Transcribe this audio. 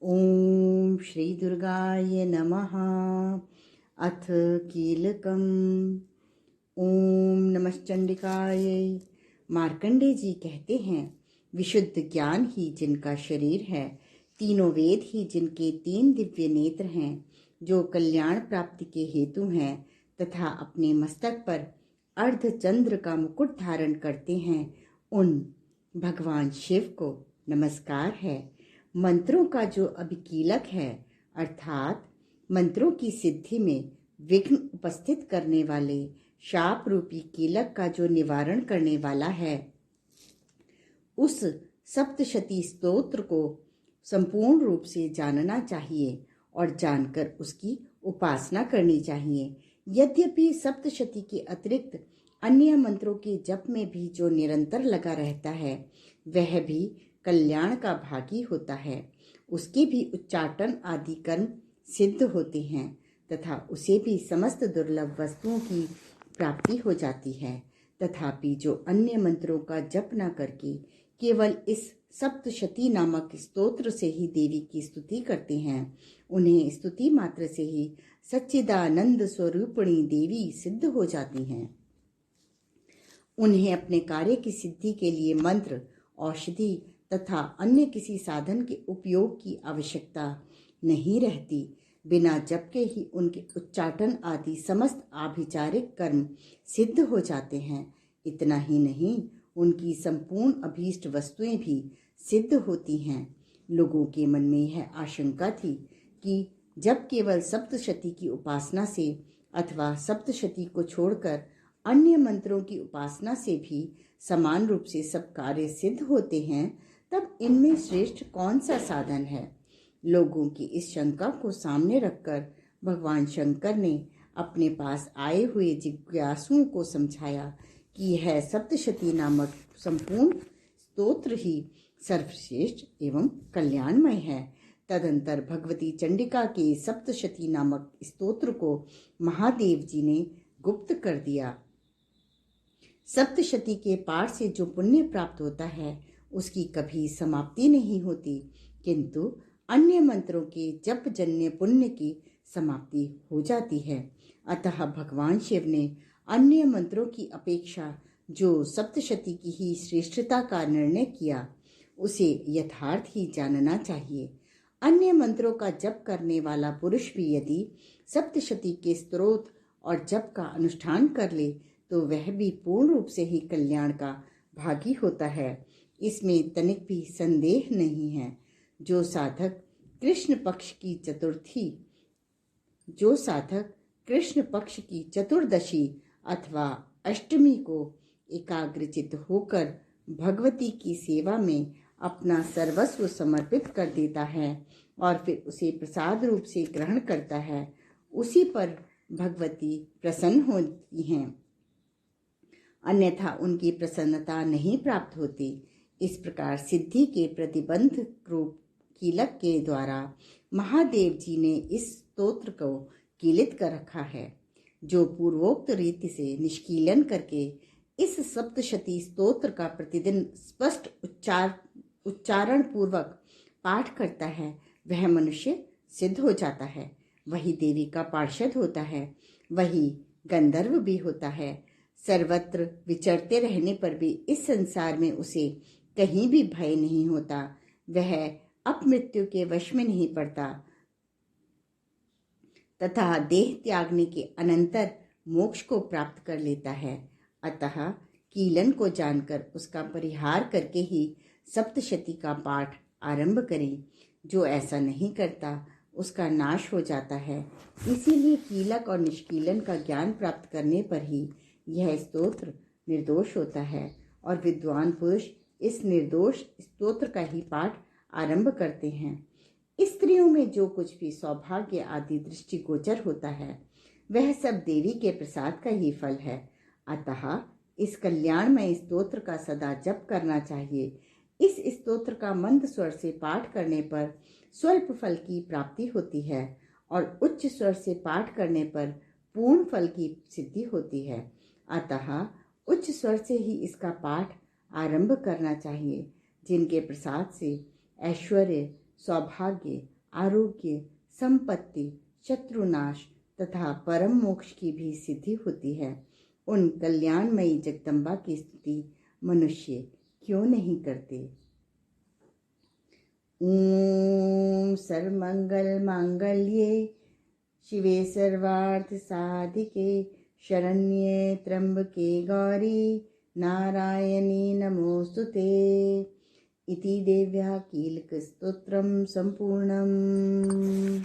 ॐ श्रीदुर्गाय नमः। अथ कीलकम्। ॐ नमश्चंडिकाय। मार्कंडेय जी कहते हैं, विशुद्ध ज्ञान ही जिनका शरीर है, तीनों वेद ही जिनके तीन दिव्य नेत्र हैं, जो कल्याण प्राप्ति के हेतु हैं तथा अपने मस्तक पर अर्धचंद्र का मुकुट धारण करते हैं, उन भगवान शिव को नमस्कार है। मंत्रों का जो अभिकीलक है, अर्थात मंत्रों की सिद्धि में विघ्न उपस्थित करने वाले शाप रूपी कीलक का जो निवारण करने वाला है, उस सप्तशती स्तोत्र को संपूर्ण रूप से जानना चाहिए और जानकर उसकी उपासना करनी चाहिए। यद्यपि सप्तशती के अतिरिक्त अन्य मंत्रों के जप में भी जो निरंतर लगा रहता है, वह भी कल्याण का भागी होता है। उसके भी उच्चाटन आदि कर्म सिद्ध होते हैं तथा उसे भी समस्त दुर्लभ वस्तुओं की प्राप्ति हो जाती है। तथापि जो अन्य मंत्रों का जप न करके केवल इस सप्तशती नामक स्तोत्र से ही देवी की स्तुति करते हैं, उन्हें स्तुति मात्र से ही सच्चिदानंद स्वरूपिणी देवी सिद्ध हो जाती हैं। उन्हें अपने कार्य की सिद्धि के लिए मंत्र, औषधि तथा अन्य किसी साधन के उपयोग की आवश्यकता नहीं रहती। बिना जप के ही उनके उच्चाटन आदि समस्त आभिचारिक कर्म सिद्ध हो जाते हैं। इतना ही नहीं, उनकी संपूर्ण अभीष्ट वस्तुएं भी सिद्ध होती हैं। लोगों के मन में यह आशंका थी कि जब केवल सप्तशती की उपासना से अथवा सप्तशती को छोड़कर अन्य मंत्रों की उपासना से भी समान रूप से सब कार्य सिद्ध होते हैं, तब इनमें श्रेष्ठ कौन सा साधन है। लोगों की इस शंका को सामने रखकर भगवान शंकर ने अपने पास आए हुए जिज्ञासुओं को समझाया कि यह सप्तशती नामक संपूर्ण स्तोत्र ही सर्वश्रेष्ठ एवं कल्याणमय है। तदंतर भगवती चंडिका के सप्तशती नामक स्तोत्र को महादेव जी ने गुप्त कर दिया। सप्तशती के पाठ से जो पुण्य प्राप्त होता है, उसकी कभी समाप्ति नहीं होती, किंतु अन्य मंत्रों के जप जन्य पुण्य की समाप्ति हो जाती है। अतः भगवान शिव ने अन्य मंत्रों की अपेक्षा जो सप्तशती की ही श्रेष्ठता का निर्णय किया, उसे यथार्थ ही जानना चाहिए। अन्य मंत्रों का जप करने वाला पुरुष भी यदि सप्तशती के स्तोत्र और जप का अनुष्ठान कर ले, तो वह भी पूर्ण रूप से ही कल्याण का भागी होता है। इसमें तनिक भी संदेह नहीं है। जो साधक कृष्ण पक्ष की चतुर्दशी अथवा अष्टमी को एकाग्रचित होकर भगवती की सेवा में अपना सर्वस्व समर्पित कर देता है और फिर उसे प्रसाद रूप से ग्रहण करता है, उसी पर भगवती प्रसन्न होती हैं, अन्यथा उनकी प्रसन्नता नहीं प्राप्त होती। इस प्रकार सिद्धि के प्रतिबंध रूप कीलक के द्वारा महादेव जी ने इस स्तोत्र को कीलित कर रखा है, जो पूर्वोक्त रीति से निष्कीलन करके इस सप्तशती स्तोत्र का प्रतिदिन स्पष्ट उच्चारण पूर्वक पाठ करता है, वह मनुष्य सिद्ध हो जाता है। वही देवी का पार्षद होता है, वही गंधर्व भी होता है। सर्वत्र विचरते रहने पर भी इस संसार में उसे कहीं भी भय नहीं होता। वह अपमृत्यु के वश में नहीं पड़ता तथा देह त्यागने के अनंतर मोक्ष को प्राप्त कर लेता है। अतः कीलन को जानकर उसका परिहार करके ही सप्तशती का पाठ आरंभ करें। जो ऐसा नहीं करता, उसका नाश हो जाता है। इसीलिए कीलक और निष्कीलन का ज्ञान प्राप्त करने पर ही यह स्तोत्र निर्दोष होता है और विद्वान पुरुष इस निर्दोष स्तोत्र का ही पाठ आरंभ करते हैं। स्त्रियों में जो कुछ भी सौभाग्य आदि दृष्टिगोचर होता है, वह सब देवी के प्रसाद का ही फल है। अतः इस कल्याणमय स्तोत्र का सदा जप करना चाहिए। इस स्तोत्र का मंद स्वर से पाठ करने पर स्वल्प फल की प्राप्ति होती है और उच्च स्वर से पाठ करने पर पूर्ण फल की सिद्धि होती है। अतः उच्च स्वर से ही इसका पाठ आरंभ करना चाहिए। जिनके प्रसाद से ऐश्वर्य, सौभाग्य, आरोग्य, संपत्ति, शत्रुनाश तथा परम मोक्ष की भी सिद्धि होती है। उन कल्याणमयी जगदम्बा की स्तुति मनुष्य क्यों नहीं करते। ओम सर्वमंगल मांगल्ये शिवे सर्वार्थ साधिके शरण्ये त्र्यंबके गौरी नारायणी नमोस्तुते। इति देव्या कीलकस्तोत्रम संपूर्णम्।